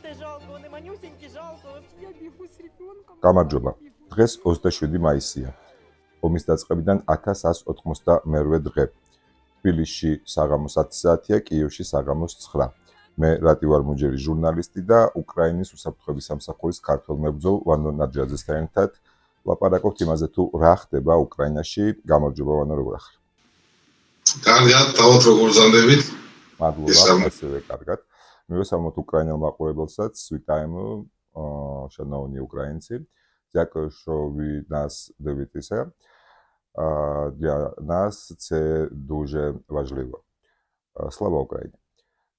это жалко, он и манюсенький, жалко. Я бегу с ребенком. გამარჯობა. დღეს 27 მაისია. ომის დაწყებიდან 1188 დღე. თბილისში საღამოს 10 საათია, კიევში საღამოს 9. მე რატივარ მუჯერი ჟურნალისტი და უკრაინის უსაფრთხოების სამსახურის ქართველ მებრძოლ ვანო ნაჯაძესთან ერთად ლაპარაკობთ იმაზე თუ რა ხდება უკრაინაში. გამარჯობა ვანო, როგორ ახარ? კარგად, თავად როგორ ზამდებით? მადლობა, ასევე კარგად. მივესალმოთ უკრაინელ მაყურებელსაც, ვიტაємо, шановні українці. Дякую, що ви нас дивитеся. Для нас це дуже важливо. Слава Україні!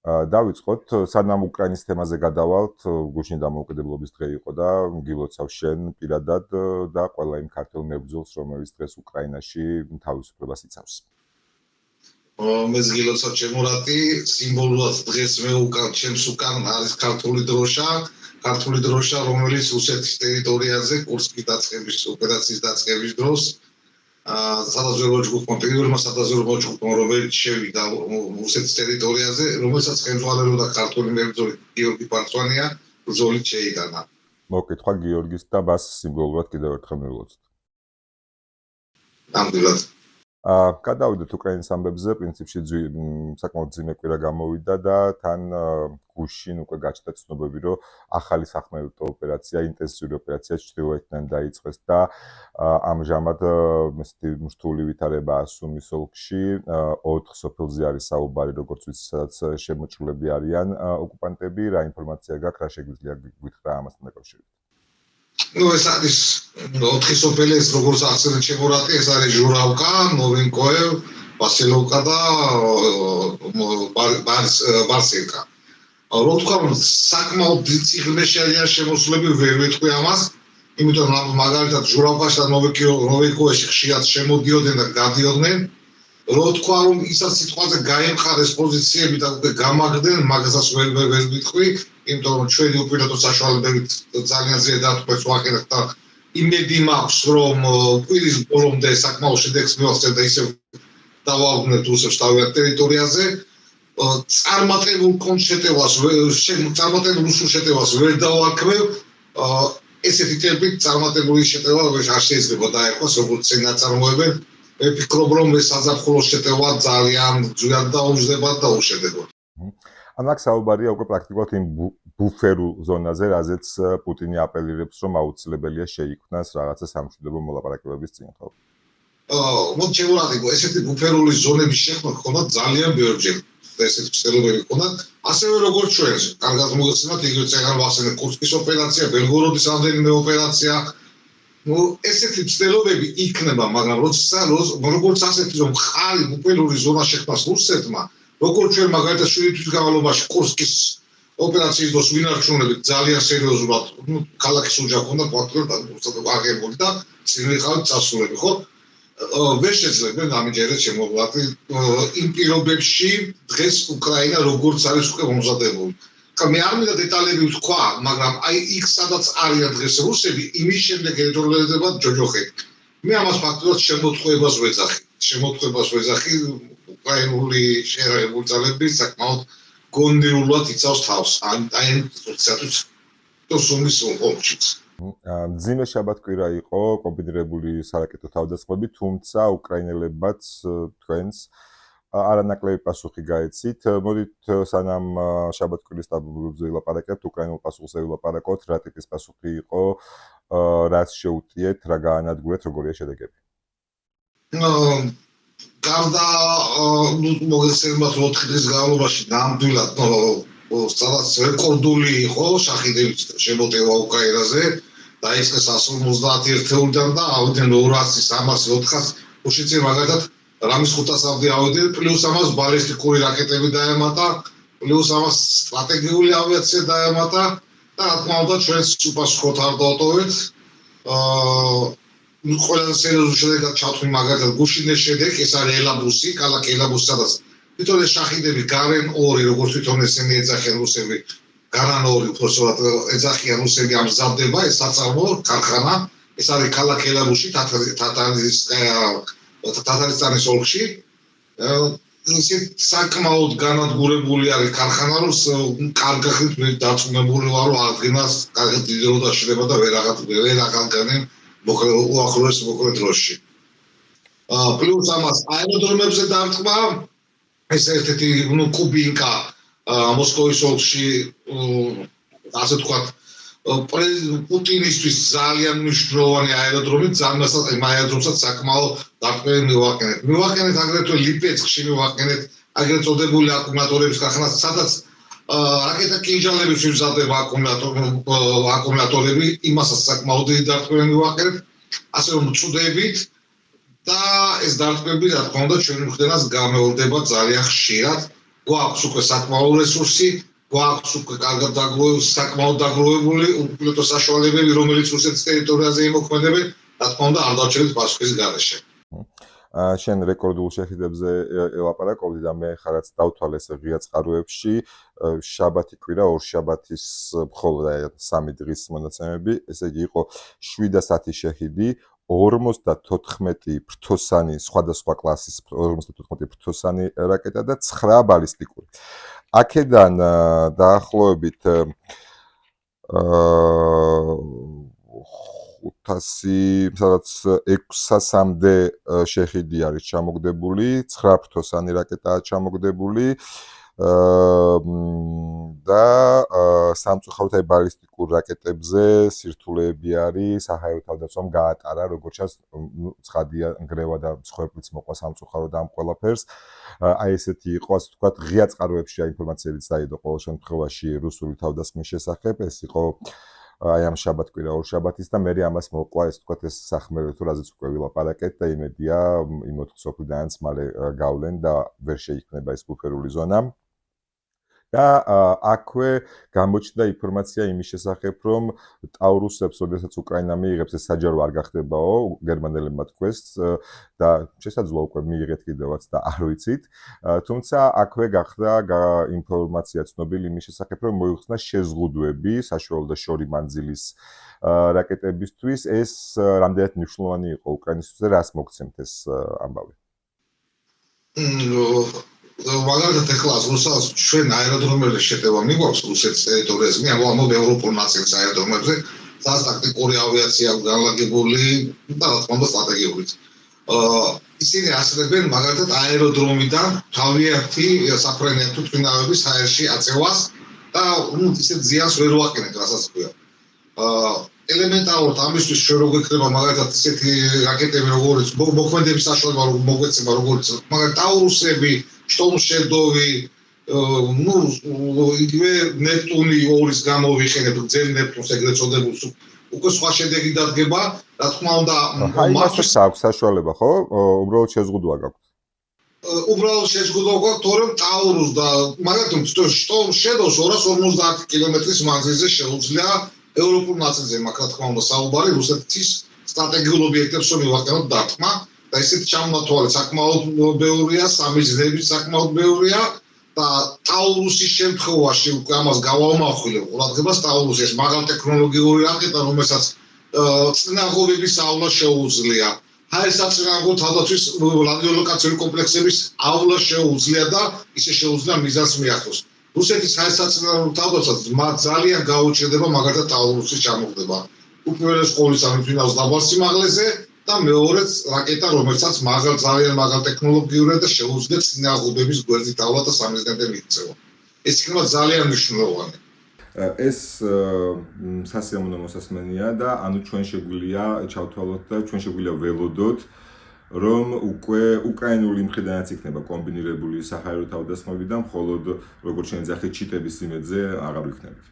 დავიწყოთ, სანამ უკრაინის თემაზე გადავალთ, გუშინ დამოუკიდებლობის დღე იყო და გილოცავ შენ პირადად და ყველა იმ ქართველ მებრძოლს, რომელიც დღეს უკრაინაში თავისუფლებას იცავს. მეც გილოცავ ჩემო რატი, სიმბოლურად დღეს მე ჩემს უკან არის ქართული დროშა, რომელიც რუსეთის ტერიტორიაზე კურსკის დაწყების ოპერაციის დაწყების დროს სადაზვერვო ჯგუფმა პირველმა სადაზვერვო ჯგუფმა რომელიც შევიდა რუსეთის ტერიტორიაზე, რომელსაც ხელმძღვანელობდა ქართული მებრძოლი გიორგი პარწვანია, ბრძოლით შეიტანა. მოკითხვა გიორგის და მას სიმბოლურად კიდევ ერთხელ მივულოცოთ. ნამდვილად. გადავიდეთ უკრაინის ამბებზე, პრინციპში საკმაოდ ძიმე კვირა გამოვიდა და თან გუშინ უკვე გაჩნდა ცნობები, რომ ახალი სახმელეთო ოპერაცია, ინტენსიური ოპერაცია ჩრდილოეთიდან დაიწყეს და ამჟამად რთული ვითარებაა სუმის ოლქში, 4 სოფელზე არის საუბარი, როგორც ვიცი, სადაც შემოჭრილები არიან ოკუპანტები, რა ინფორმაცია გაქვს, რა შეგვიძლია გითხრა ამასთან დაკავშირებით? ეს არის 4 სოფელი, როგორც ახსენეთ ჩემო რატი, ეს არის ჟურავკა, ნოვინკოევ, ვასილოვკა და ბარსენკა. რო თქვა, საკმაოდ დიდ ციხეში არიან შემოსულები, ვერ ვეთქვი ამას, იმიტომ რომ მაგალითად ჟურავკაში და ნოვინკოევში ხშირად შემოდიოდნენ და გადიოდნენ. რო თქვა, რომ ისაც სიტყვაზე გაემყარეს პოზიციები და უკვე გამაგდნენ, მაგასაც ვერ ვეთქვი. იმიტომ რომ ჩვენი უპირატო საშუალებებით ძალიან ზედათ ყვეს ვაყენებთ და იმედი მაქვს რომ კვირის ბოლომდე საკმაოდ შედეგს მივახცევთ და ისევ დავაუგნებთ რუსებს თავიანთ ტერიტორიაზე. წარმატებულ რუსულ შეტევას ვერ დავაქმევ. ესეთი ტემპით წარმატებული შეტევა არ შეიძლება დაერქვას როგორც წინაწარმოებენ. მე ვფიქრობ რომ ეს საზაფხულო შეტევა ძალიან ძვირად დაუჯდება და უშედეგოდ. ამას საუბარია უკვე პრაქტიკულად იმ ბუფერულ ზონაზე, რაზეც პუტინი აპელირებს, რომ აუცილებელია შეიქმნას რაღაცა სამშვიდობო მოლაპარაკებების წინ, ხო? მოდი შევარდნილ, ესეთი ბუფერული ზონების შექმნა ხონდა ძალიან ბევრჯერ. ესეთი ცდილობები ხონდა, ასევე როგორც ჩვენს. კარგად მოგეხსენებათ, იგივე წეგან ვახსენე კურსკის ოპერაცია, ბელგოროდის რამდენიმე ოპერაცია. ესეთი ცდილობები იქნება, მაგრამ როგორც ასეთი რომ ხარი ბუფერული ზონა შექმნას რუსეთმა, როგორც ჩვენ მაგალითად 7 თვის განმავლობაში კურსკის ოპერაციის დროს ვინარჩუნებით ძალიან სერიოზულად, ქალაქის უჯახ უნდა ფაქტობრივად აღებული და წინვიყავით წასულები, ხო? ვერ შეძლებენ ამიჯერეთ შემოვლათი იმ პირობებში დღეს უკრაინა როგორც არის უკვე მომზადებული. მე არ მინდა დეტალები ვთქვა, მაგრამ აი იქ სადაც არიან დღეს რუსები, იმის შემდეგ ელექტროლედება ჯოჯოხეთი. მე ამას ფაქტობრივად შემოთხვევას ვეძახი უკრაინული შეერაღებული ძალები საკმაოდ გონდირულად იცავს თავს. აი სუმის ოლქშიც. მძიმე შაბათ-კვირა იყო კომბინირებული სარაკეტო თავდასხმები, თუმცა უკრაინელებმაც თქვენს არანაკლები პასუხი გაეცით. მოდით სანამ შაბათ-კვირის დაბომბვებზე ვილაპარაკებთ, უკრაინულ პასუხზე ვილაპარაკოთ, რა ტიპის პასუხი იყო, რაც შეუწიეთ, რა გაანადგურეთ, როგორია შედეგები? გარდა მოგესალმებით 4 დღის განმავლობაში ნამდვილად სადაც რეკორდული იყო შახიდების შემოტევა უკრაინაზე, დაიწყეს 150 ერთეულიდან და ავიდნენ 200, 300, 400, უშეცე მაგალითად რამის 500-მდე ავიდნენ, პლუს ამას ბალისტიკური რაკეტები დაემატა, პლუს ამას სტრატეგიული ავიაცია დაემატა და რა თქმა უნდა ჩვენს უპასუხოდ არ დავტოვეთ. ყველაზე სერიოზული შედეგად ჩავთვლი მაგალითად გუშინის შედეგი, ეს არის ელაბუსი, ქალაქი ელაბუსი, სადაც თვითონ ეს შახიდები გარენ 2, როგორც თვითონ ესენი ეძახიან რუსები, გარან 2 უბრალოდ ეძახიან რუსები ამზადდება ეს საწარმოო ქარხანა, ეს არის ქალაქი ელაბუსი, თათარისტანის ოლქში. ისეთ საკმაოდ განადგურებული არის ქარხანა, რომ კარგად დაწუნებული ვარ, რომ აღდგენას კარგად დიდი დრო დაშვება და ვერ აღდგენენ უახლოეს მოკლე დროში. პლუს ამას აეროდრომებზე დარტყმა ეს ერთ-ერთი კუბინკა მოსკოვის ოლქში ასე ვთქვათ პუტინისთვის ძალიან მნიშვნელოვანი აეროდრომი, ძალიან აეროდრომსაც საკმაოდ დარტყმები მივაყენეთ აგრეთვე ლიპეცკში მივაყენეთ აგრეთ წოდებული აკუმულატორების ქარხანას, სადაც რაკეტა კინჟალების მზადდება აკუმულატორები, იმასაც საკმაოდ დიდი დარტყმები მივაყენეთ, ასე რომ ვწვდებით და ეს დარტყმები რა თქმა უნდა ჩვენი მხრიდან გამეორდება ძალიან ხშირად. გვაქვს უკვე საკმაო რესურსი, გვაქვს უკვე კარგად საკმაოდ დაგროვებული უპილოტო საშუალებები, რომელიც რუსეთის ტერიტორიაზე იმოქმედებენ, რა თქმა უნდა არ დავჩერდით პასუხის გარეშე. შენ რეკორდულ შეხედებზე ელაპარაკობდი და მე ხარაც დავთვალე ეს ღია წყაროებში შაბათი კვირა ორ შაბათის მხოლოდ 3 დღის მონაცემები, ესე იგი იყო 710 შეჰიდი, 54 ფრთოსანი სხვადასხვა კლასის 54 ფრთოსანი რაკეტა და 9 ბალისტიკური. აქედან დაახლოებით 500 სადაც 600-მდე შეჰიდი არის ჩამოგდებული, 9 ფრთოსანი რაკეტაა ჩამოგდებული და სამწუხაროდ აი ბალისტიკურ რაკეტებზე სირთულეები არის, საჰაერო თავდაცვამ გაატარა, როგორც ჩანს, ცხადია ნგრევა და მსხვერპლიც მოყვა სამწუხაროდ ამ ყველაფერს. აი ესეთი იყო, ასე ვთქვათ, ღია წყაროებში ინფორმაციებიც დაიდო ყოველ შემთხვევაში რუსული თავდასხმის შესახებ, ეს იყო აი ამ შაბათ-კვირა ორ შაბათის და მე ამას მოყვა ეს ვთქვათ ეს სახმელეთო, თუ რაზეც უკვე ვილაპარაკეთ და იმედია იმ 4 სოფლიდანაც მალე გავლენ და ვერ შეიქმნება ეს ბუფერული ზონა. და აქვე გამოჩნდა ინფორმაცია იმის შესახებ, რომ ტაურუსებს, როდესაც უკრაინა მიიღებს, ეს საჯარო არ გახდებაო, გერმანელებმა თქვეს და შესაძლოა უკვე მიიღეთ კიდევაც და არ ვიცით. თუმცა აქვე გახდა ინფორმაცია ცნობილი იმის შესახებ, რომ მოიხსნა შეზღუდვები საშუალო და შორი მანძილის რაკეტებისთვის. ეს რამდენად მნიშვნელოვანი იყო უკრაინისთვის და რას მოგცემთ ეს ამბავი? მაგალითად ეხლა რუსეთს ჩვენ აეროდრომებზე შეტევა მიგვაქვს რუსეთის ტერიტორიაზე, მე ამბობ ევროპულ ნაწილს აეროდრომებზე, სადაც ტაქტიკური ავიაცია აქვს განლაგებული და რა თქმა უნდა სტრატეგიურიც. ისინი ასრულებენ მაგალითად აეროდრომიდან თავიანთი საფრენიანი თვითმფრინავების აერში აწევას და ისეთ ზიანს ვერ ვაყენებთ, რასაც ქვია. ელემენტარულად ამისთვის ჩვენ როგორ იქნება მაგალითად ისეთი რაკეტები, როგორც მოქმედების საშუალება მოგვეცემა, როგორც მაგალითად ტაურუსები, შტორმშედოვი, იგივე ნეპტუნი 2-ის გამოვიხენებ, ძელ ნეპტუნს ეგრეთ წოდებულს, უკვე სხვა შედეგი დადგება, რა თქმა უნდა, მასაც აქვს საშუალება, ხო? უბრალოდ შეზღუდვა გაქვთ. უბრალოდ შეზღუდვა გაქვთ, თორემ ტაურუს და მაგალითად შტორმშედოვს 250 კილომეტრის მანძილზე შეუძლია ევროპულ ნაწილზე, მაგ რა თქმა უნდა, საუბარი რუსეთის სტრატეგიულ ობიექტებს რომ მივაყენოთ დარტყმა და ისეთ ჩამონათვალე საკმაოდ ბევრია, სამიზნეები საკმაოდ ბევრია და ტაურუსის შემთხვევაში უკვე ამას გავავმახვილებ ყურადღებას ტაურუსი ეს მაგალტექნოლოგიური რაკეტა, რომელსაც წინაღობების ავლა შეუძლია. ჰაერსაწინააღმდეგო თავდაცვის რადიოლოკაციური კომპლექსების ავლა შეუძლია და ისე შეუძლია მიზანს მიაღწიოს. რუსეთის ჰაერსაწინააღმდეგო თავდაცვას მათ ძალიან გაუჭირდება მაგალითად ტაურუსის ჩამოგდება. უპირველეს ყოვლისა მიფრინავს დაბალ სიმაღლეზე და მეორეც რაკეტა, რომელსაც ძალიან მაგალ ტექნოლოგიურად და შეუძლია წინაღობების გვერდით ავლა და სამიზნეზე მიიწევა. ეს იქნება ძალიან მნიშვნელოვანი. ეს სასიამოვნო მოსასმენია და ანუ ჩვენ შეგვიძლია ჩავთვალოთ და ჩვენ შეგვიძლია ველოდოთ, რომ უკვე უკრაინული მხრიდანაც იქნება კომბინირებული საჰაერო თავდასხმები და მხოლოდ როგორც შეეძახეთ ჩიტების იმედზე აღარ ვიქნებით.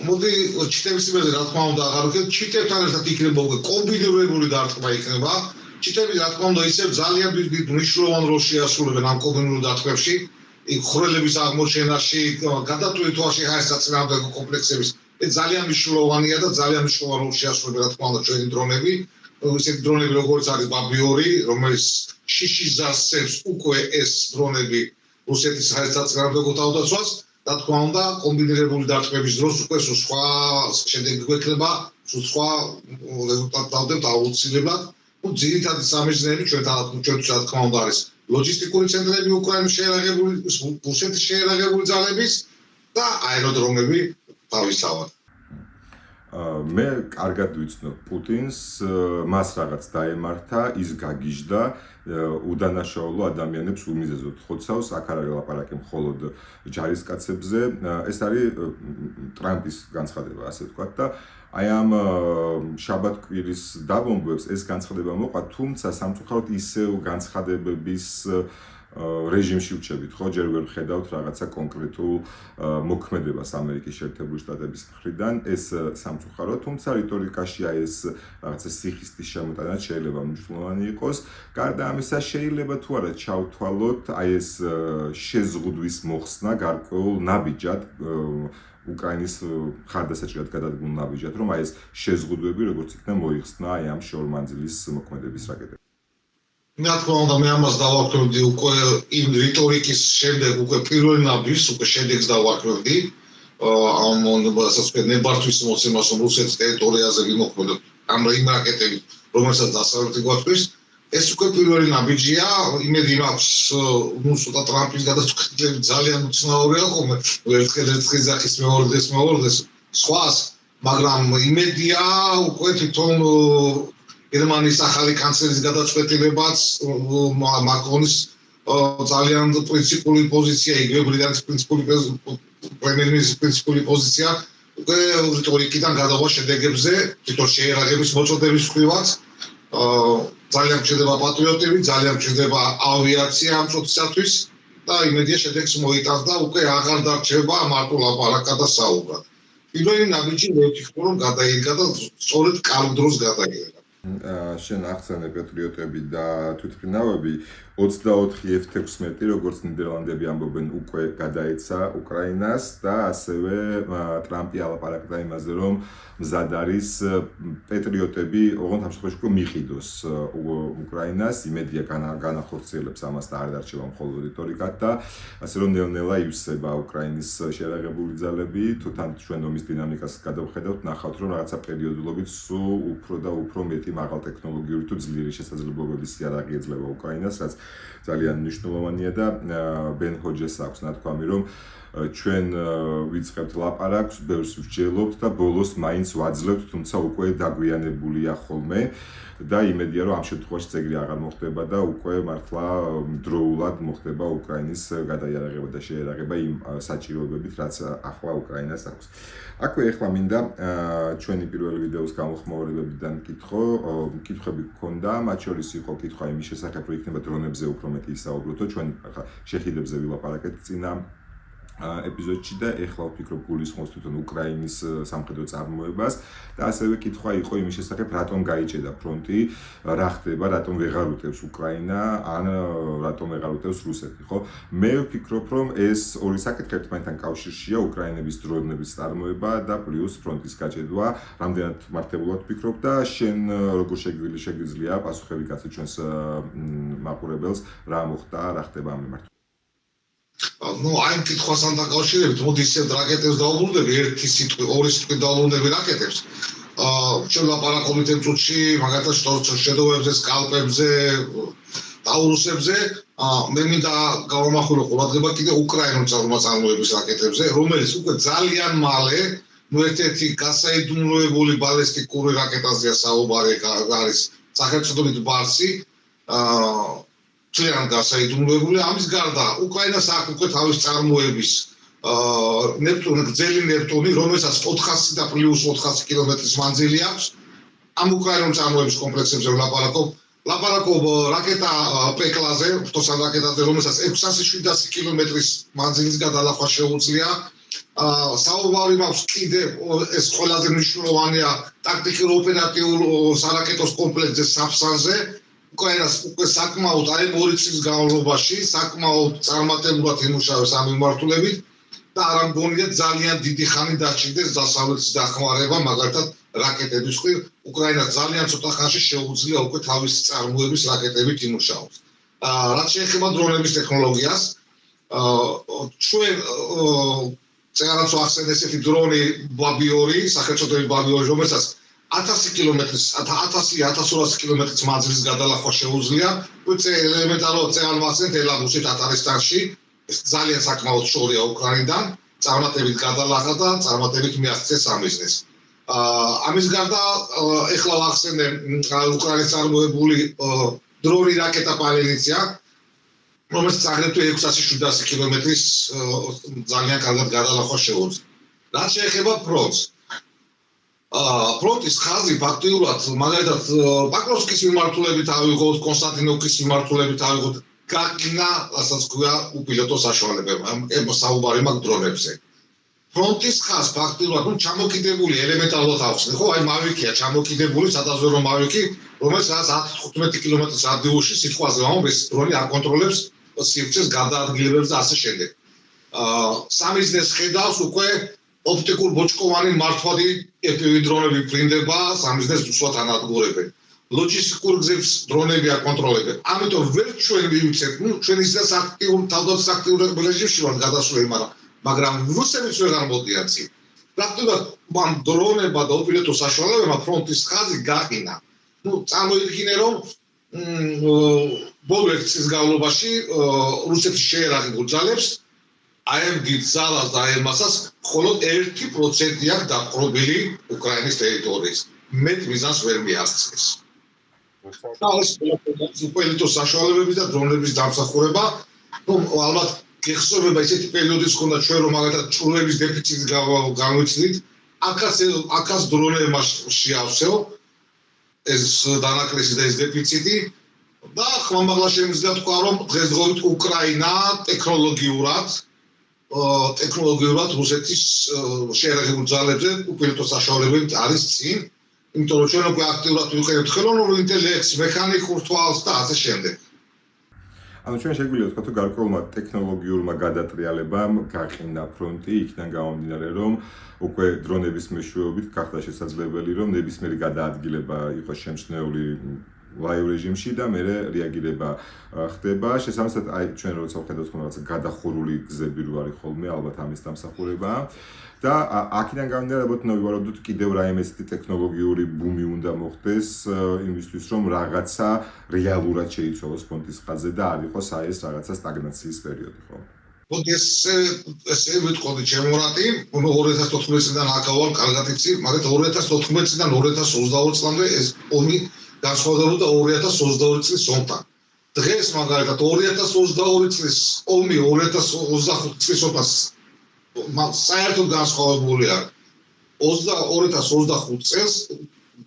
მოდი ჩიტების იმედზე რა თქმა უნდა აღარ ვიქნებით, ჩიტებთან ერთად იქნება უკვე კომბინირებული დარტყმა იქნება. ჩიტები რა თქმა უნდა ისევ ძალიან დიდ მნიშვნელოვან როლს შეასრულებენ ამ კომბინირებულ დარტყმებში. ხრელების აღმოჩენაში, გადატვირთვაში ჰაერსაწინააღმდეგო კომპლექსების ეს ძალიან მნიშვნელოვანია და ძალიან მნიშვნელოვან როლს შეასრულებენ რა თქმა უნდა ჩვენი დრონები. ისეთი დრონები როგორც არის ბაბი-2, რომელიც შიშის ასებს უკვე ეს დრონები რუსეთის ჰაერსაწინააღმდეგო თავდაცვას, რა თქმა უნდა კომბინირებული დარტყმების დროს უკვე სხვა შედეგი გვექნება, სხვა რეზულტატი დავდებთ აუცილებლად. ძირითადი სამიზნეები ჩვენთვის რა თქმა უნდა არის ლოჯისტიკური ცენტრები უკრაინის შეერაღებული, რუსეთის შეერაღებული ძალების და აეროდრომები თავისთავად. მე კარგად ვიცნობ პუტინს, მას რაღაც დაემართა, ის გაგიჟდა, უდანაშაულო ადამიანებს უმიზეზოდ ხოცავს, აქ არ არის ლაპარაკი მხოლოდ ჯარისკაცებზე, ეს არის ტრამპის განცხადება, ასე ვთქვათ და აი ამ შაბათ-კვირის დაბომბვებს ეს განცხადება მოყვა, თუმცა სამწუხაროდ ისევ განცხადებების რეჟიმში ვჩებით, ხო, ჯერ ვერ ვხედავთ რაღაცა კონკრეტულ მოქმედებას ამერიკის შეერთებული შტატების მხრიდან, ეს სამწუხაროდ, თუმცა რიტორიკაში აი ეს რაღაცა სიხისტის შემოტანაც შეიძლება მნიშვნელოვანი იყოს. გარდა ამისა, შეიძლება თუ არა ჩავთვალოთ აი ეს შეზღუდვის მოხსნა გარკვეულ ნაბიჯად უკრაინის ხარდასაჭირად გადადგმულ ნაბიჯად, რომ აი ეს შეზღუდვები როგორც იქნა მოიხსნა აი ამ შორმანძილის მოქმედების რაკეტებში. რა თქმა უნდა, მე ამას დავაკვირდი უკვე იმ რიტორიკის შემდეგ, უკვე პირველ ნაბიჯს, უკვე შედეგს დავაკვირდი. ამ ნებართვის მოცემას, რომ რუსეთის ტერიტორიაზე ვიმოქმედოთ ამ რაკეტებით, რომელსაც დასავლეთი გვაქვს, ეს უკვე პირველი ნაბიჯია, იმედი მაქვს, ნუ ცოტა ტრამპის გადაწყვეტილება ძალიან უცნაურია ხოლმე, ერთხელ ძახის მეორე დღეს სხვას, მაგრამ იმედია უკვე თვითონ გერმანიის ახალი კანცლერის გადაწყვეტილებაც მაკრონის ძალიან პრინციპული პოზიცია, იგივე ბრიტანეთის პრემიერ-მინისტრის პრინციპული პოზიცია უკვე რიტორიკიდან გადავა შედეგებზე, თვითონ შეერაღების მოწოდების მქრივაც ძალიან მჭირდება პატრიოტები, ძალიან მჭირდება ავიაცია ამ წუთისათვის და იმედია შედეგს მოიტანს და უკვე აღარ დარჩება მარტო ლაპარაკა და საუბრად. პირველი ნაბიჯი მე ვფიქრობ, რომ გადაიღება და სწორედ კარგ დროს გადაიღება. შენ ახსენე პატრიოტები და თვითმფრინავები 24/16, როგორც ნიდერლანდები ამბობენ, უკვე გადაეცა უკრაინას და ასევე ტრამპი ალაპარაკდა იმაზე, რომ მზად არის პატრიოტები, ოღონდ ამ შემთხვევაში უკვე მიყიდოს უკრაინას, იმედია განახორციელებს ამას და არ დარჩება მხოლოდ რიტორიკად და ასე რომ ნელ-ნელა ივსება უკრაინის შეერაღებული ძალები, თუ თან ჩვენ ომის დინამიკას გადავხედავთ, ნახავთ, რომ რაღაცა პერიოდულობით სულ უფრო და უფრო მეტი მაღალ ტექნოლოგიური თუ ძლიერი შესაძლებლობების იარაღი ეძლევა უკრაინას, რაც ძალიან მნიშვნელოვანია და ბენ ჰოჯეს აქვს ნათქვამი, რომ ჩვენ ვიწყებთ ლაპარაკს, ბევრს ვსჯელობთ და ბოლოს მაინც ვაძლევთ, თუმცა უკვე დაგვიანებულია ხოლმე და იმედია, რომ ამ შემთხვევაში ეგრე აღარ მოხდება და უკვე მართლა დროულად მოხდება უკრაინის გადაიარაღება და შეერაღება იმ საჭიროებებით, რაც ახლა უკრაინას აქვს. აქვე ახლა მინდა ჩვენი პირველი ვიდეოს გამოხმაურებებიდან კითხვები გქონდა, მათ შორის იყო კითხვა იმის შესახებ, რომ იქნება დრონებზე უფრო მეტი ისაუბროთ, ჩვენ ახლა შეჰიდებზე ვილაპარაკეთ წინა ეპიზოდში და ეხლა ვფიქრობ გულისხმობს თვითონ უკრაინის სამხედრო წარმოებას და ასევე კითხვა იყო იმის შესახებ, რატომ გაიჭედა ფრონტი, რა ხდება, რატომ ვეღარ უტევს უკრაინა, ან რატომ ვეღარ უტევს რუსეთი, ხო? მე ვფიქრობ, რომ ეს ორი საკითხი ერთმანეთთან კავშირშია, უკრაინების დრონების წარმოება და პლუს ფრონტის გაჭედვა, რამდენად მართებულად ვფიქრობ და შენ როგორ შეგიძლია პასუხები გაცე ჩვენს მაყურებელს, რა მოხდა, რა ხდება ამ მიმართ. ნუ აი ამ კითხვასთან დაკავშირებით, მოდი ისევ რაკეტებს დავუბრუნდები, ორი სიტყვით დავუბრუნდები რაკეტებს. ჩვენ ლაპარაკობთ იმ წუთში, მაგალითად შედოვრებზე, სკალპებზე, ტაურუსებზე, მე მინდა გავამახვილო ყურადღება კიდე უკრაინულ წარმოების რაკეტებზე, რომელიც უკვე ძალიან მალე, ნუ ერთ-ერთი გასაიდუმლოებული ბალისტიკური რაკეტაზეა საუბარი, არის სახელწოდებით ბარსი, ძალიან გასაიდუმლოებული. ამის გარდა უკრაინას აქვს უკვე თავის წარმოების გრძელი ნეპტუნი, რომელსაც 400 და პლუს 400 კილომეტრის მანძილი აქვს. ამ უკრაინულ წარმოების კომპლექსებზე ლაპარაკობ რაკეტა პეკლაზე, ფთოსან რაკეტაზე, რომელსაც 600-700 კილომეტრის მანძილის გადალახვა შეუძლია. საუბარი მაქვს კიდე ეს ყველაზე მნიშვნელოვანია ტაქტიკურ ოპერატიულ სარაკეტოს კომპლექსზე საფსანზე. უკრაინას უკვე საკმაოდ აი 2 წლის განმავლობაში საკმაოდ წარმატებულად იმუშავებს ამ მიმართულებით და არ ამგონია ძალიან დიდი ხანი დაჭირდეს დასავლეთის დახმარება, მაგალითად რაკეტების მხრივ უკრაინას ძალიან ცოტა ხანში შეუძლია უკვე თავისი წარმოების რაკეტებით იმუშაოს. რაც შეეხება დრონების ტექნოლოგიას, ჩვენ წერაც ახსენე ესეთი დრონი ბაბი 2, სახელწოდებით ბაბი 2, რომელსაც 1000 კილომეტრის 1000-1200 კილომეტრის მანძილის გადალახვა შეუძლია. ელემენტარულად წეღან-ვახსენით ელაგუსით ტატარისტანში ძალიან საკმაოდ შორია უკრაინიდან, წარმატებით გადალახა და წარმატებით მიაღწიეს ამ ბიზნესს. ამის გარდა ეხლა ვახსენე უკრაინის წარმოებული დრონი რაკეტა პალენიცია, რომელიც აგრეთვე 600-700 კილომეტრის ძალიან კარგად გადალახვა შეუძლია. რაც შეეხება ფრონტს. ფრონტის ხაზი ფაქტიურად მაგალითად პაკროვსკის მიმართულებით ავიღოთ, კონსტანტინოვკის მიმართულებით ავიღოთ, გაგინა, რასაც ქვია უპილოტო საშუალებები, საუბარი მაქვს დრონებზე. ფრონტის ხაზს ფაქტიურად ჩამოკიდებული ელემენტარულად ახსნე, ხო, აი მავიკია ჩამოკიდებული, სადაზვერო მავიკი, რომელიც რაღაც 10-15 კილომეტრის რადიუსში სიტყვაზე ვამბობ, ეს დრონი აკონტროლებს სივრცეს გადაადგილებებს და ასე შემდეგ. სამიზნეს ხედავს უკვე ოპტიკურ ბოჭკოვანი მართვადი FPV დრონები ფრინდება, სამიზნეს უსვათ ანადგურებენ. ლოჯისტიკურ გზებს დრონები აკონტროლებენ. ამიტომ ვერ ჩვენ მივიცეთ, ჩვენ ისედაც თავდაცვის აქტიურ რეჟიმში ვართ გადასვლელი, მაგრამ რუსებიც ვეღარ მოდიან წინ. პრაქტიკულად ამ დრონებმა და უპილოტო საშუალებებმა ფრონტის ხაზი გაყინა. წარმოიდგინე რომ ბოლო 1 წლის განმავლობაში რუსეთის შეერაღებულ ძალებს AMG ძალას და AMAS-ას მხოლოდ 1% აქვს დაპყრობილი უკრაინის ტერიტორიის. მეტ მიზანს ვერ მიაღწიეს. უპილოტო საშუალებების და დრონების დამსახურება, ალბათ გეხსოვება ისეთი პერიოდის ჰქონდა ჩვენ რომ მაგალითად ჭურვების დეფიციტს განვიცდით, აქაც დრონებმა შეავსო ეს დანაკლისი და ეს დეფიციტი და ხმამაღლა შემიძლია თქვა რომ დღესდღეობით უკრაინა ტექნოლოგიურად რუსეთის შეერაღებულ ძალებზე უპილოტო საშუალებებით არის წინ, იმიტომ რომ ჩვენ უკვე აქტიურად ვიყენებთ ხელოვნურ ინტელექტს, მექანიკურ თვალს და ასე შემდეგ. ანუ ჩვენ შეგვიძლია ვთქვათ, რომ გარკვეულმა ტექნოლოგიურმა გადატრიალებამ გაყინა ფრონტი, იქიდან გამომდინარე, რომ უკვე დრონების მეშვეობით გახდა შესაძლებელი, რომ ნებისმიერი გადაადგილება იყოს შემჩნეული ლაივ რეჟიმში და მერე რეაგირება ხდება. შესაბამისად, აი ჩვენ როცა ვხედავთ რაღაცა გადახურული გზები რო არის ხოლმე, ალბათ ამის დამსახურებაა. და აქედან გამომდინარე, ალბათ ვივარაუდოთ კიდევ რაიმე ესეთი ტექნოლოგიური ბუმი უნდა მოხდეს იმისთვის, რომ რაღაცა რეალურად შეიცვალოს ფრონტის ხაზზე და არ იყოს აი ეს რაღაცა სტაგნაციის პერიოდი, ხო? მოდი ესე ვიტყოდი ჩემო რატი, 2014 წლიდან აკავალ კარგად იცი, მაგრამ 2014 წლიდან 2022 წლამდე ეს ომი განსხვავდებოდა 2022 წლის ომთან. დღეს მაგალითად 2022 წლის ომი 2025 წლის ომთან საერთოდ განსხვავებული არის. 2025 წელს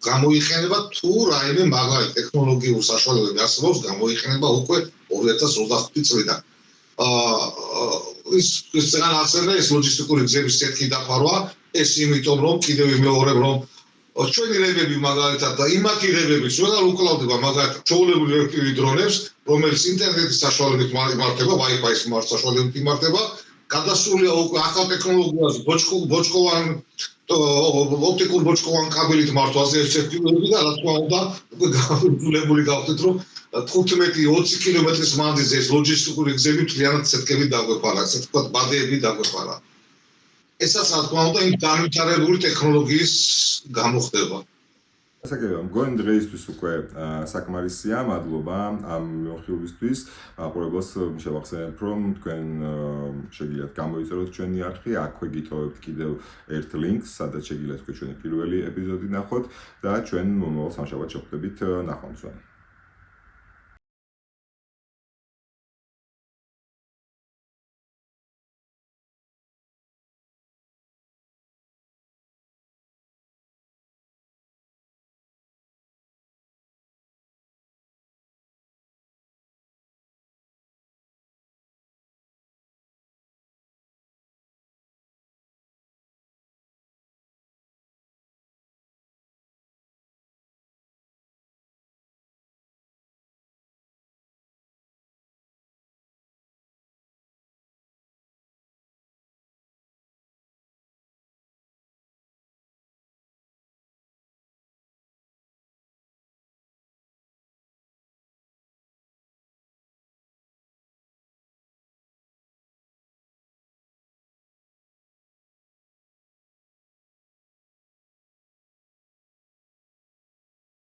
გამოიყენება თუ რაიმე მაგარი ტექნოლოგიური საშუალებები არსებობს, გამოიყენება უკვე 2025 წლიდან. ის ძალიან ახსენე ეს ლოჯისტიკური გზების სეტკი დაფარვა, ეს იმიტომ რომ კიდევ ვიმეორებ რომ ჩვენი რებები მაგალითად და იმათი რებებიც ვეღარ უკლავდება მაგალითად ჩაოლებული FPV დრონებს, რომელიც ინტერნეტის საშუალებით იმართება, Wi-Fi-ის საშუალებით იმართება, გადასულია უკვე ახალ ტექნოლოგიაზე, ბოჭკოვან ოპტიკურ ბოჭკოვან კაბელით მართვაზე FPV-ები და რა თქმა უნდა უკვე გამოვიძულებული გავხდით რომ 15-20 კილომეტრის მანძილზე ეს ლოჯისტიკური გზები მთლიანად სეტკებით დაგვეფარა, ასე ვთქვათ, ბადეები დაგვეფარა. ესაც რა თქმა უნდა იმ განვითარებული ტექნოლოგიის გამოხდება. ასაკებია, მგონი დღეისთვის უკვე საკმარისია, მადლობა ამ მიმოხილვისთვის. მაყურებელს შევახსენებ, რომ თქვენ შეგიძლიათ გამოიწეროთ ჩვენი არხი, აქვე გიტოვებთ კიდევ ერთ ლინკს, სადაც შეგიძლიათ თქვენ ჩვენი პირველი ეპიზოდი ნახოთ და ჩვენ მომავალ სამშაბათს შევხვდებით ნახვამდის.